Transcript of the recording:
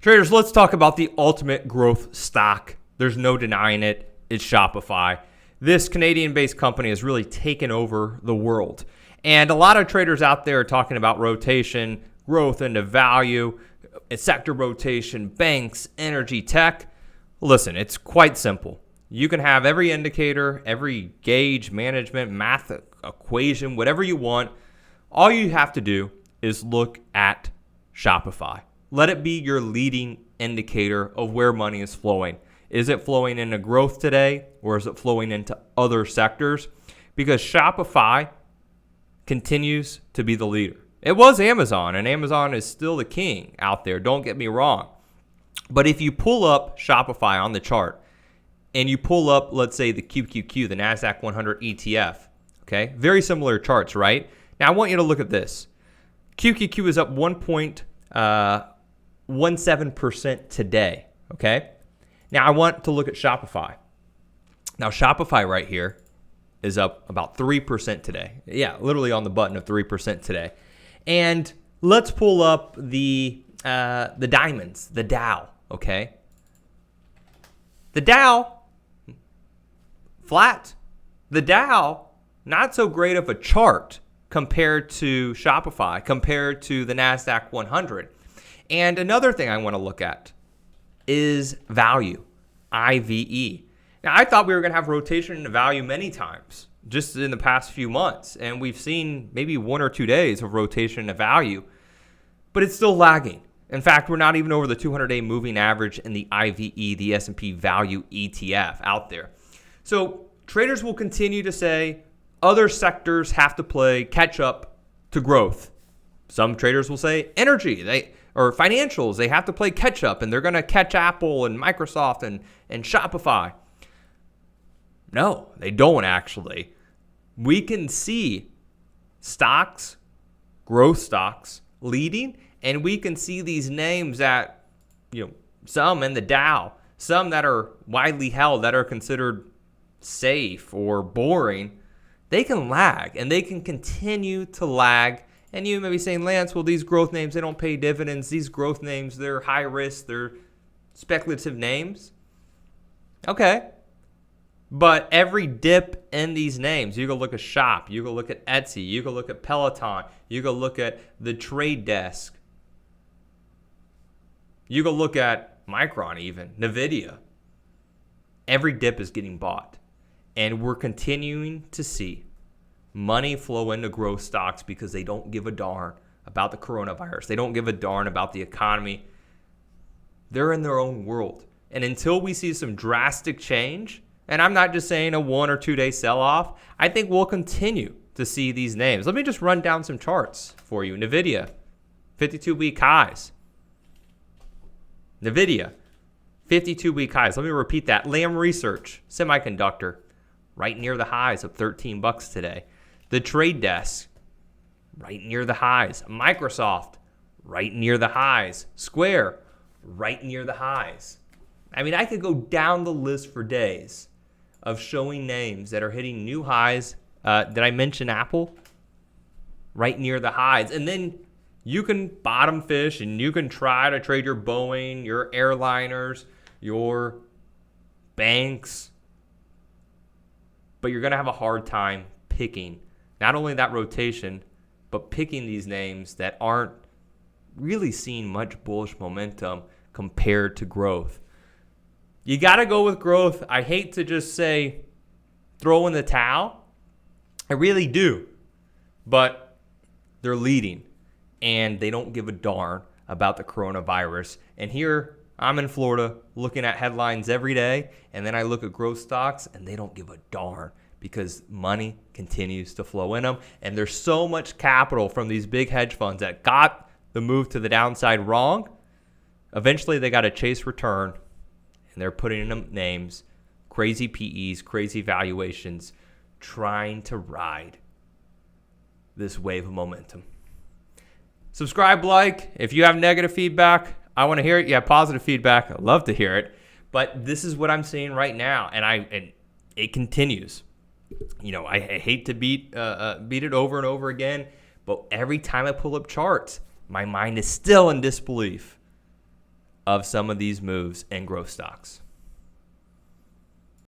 Traders, let's talk about the ultimate growth stock. There's no denying it. It's Shopify. This Canadian-based company has really taken over the world. And a lot of traders out there are talking about rotation, growth into value, sector rotation, banks, energy, tech. Listen, it's quite simple. You can have every indicator, every gauge, management, math equation, whatever you want. All you have to do is look at Shopify. Let it be your leading indicator of where money is flowing. Is it flowing into growth today, or is it flowing into other sectors? Because Shopify continues to be the leader. It was Amazon, and Amazon is still the king out there. Don't get me wrong. But if you pull up Shopify on the chart, and you pull up, let's say, the QQQ, the NASDAQ 100 ETF, okay? Very similar charts, right? Now, I want you to look at this. QQQ is up 1.17% today, okay? Now, I want to look at Shopify. Now, Shopify right here is up about 3% today. Yeah, literally on the button of 3% today. And let's pull up the diamonds, the Dow, okay? The Dow, flat. The Dow, not so great of a chart compared to Shopify, compared to the NASDAQ 100. And another thing I want to look at is value, IVE. Now, I thought we were going to have rotation into value many times just in the past few months, and we've seen maybe 1 or 2 days of rotation into value, but it's still lagging. In fact, we're not even over the 200-day moving average in the IVE, the S&P Value ETF out there. So traders will continue to say other sectors have to play catch up to growth. Some traders will say energy, or financials, they have to play catch up, and they're going to catch Apple and Microsoft and Shopify. No, they don't actually. We can see stocks, growth stocks, leading, and we can see these names that, some in the Dow, some that are widely held, that are considered safe or boring, they can lag, and they can continue to lag. And you may be saying, Lance, well, these growth names, they don't pay dividends. These growth names, they're high risk. They're speculative names. Okay. But every dip in these names, you go look at Shop, you go look at Etsy, you go look at Peloton, you go look at the Trade Desk, you go look at Micron even, NVIDIA. Every dip is getting bought. And we're continuing to see money flow into growth stocks because they don't give a darn about the coronavirus. They don't give a darn about the economy. They're in their own world. And until we see some drastic change, and I'm not just saying a 1 or 2 day sell-off, I think we'll continue to see these names. Let me just run down some charts for you. NVIDIA, 52-week highs. NVIDIA, 52-week highs. Let me repeat that. Lam Research, semiconductor, right near the highs of $13 today. The Trade Desk, right near the highs. Microsoft, right near the highs. Square, right near the highs. I mean, I could go down the list for days of showing names that are hitting new highs. Did I mention Apple? Right near the highs. And then you can bottom fish and you can try to trade your Boeing, your airliners, your banks. But you're going to have a hard time picking not only that rotation, but picking these names that aren't really seeing much bullish momentum compared to growth. You got to go with growth. I hate to just say throw in the towel. I really do. But they're leading, and they don't give a darn about the coronavirus. And here I'm in Florida looking at headlines every day, and then I look at growth stocks, and they don't give a darn because money continues to flow in them. And there's so much capital from these big hedge funds that got the move to the downside wrong. Eventually, they got to chase return, and they're putting in them names, crazy PEs, crazy valuations, trying to ride this wave of momentum. Subscribe, like. If you have negative feedback, I want to hear it. You have positive feedback, I'd love to hear it. But this is what I'm seeing right now, and it continues. I hate to beat it over and over again, but every time I pull up charts, my mind is still in disbelief of some of these moves in growth stocks.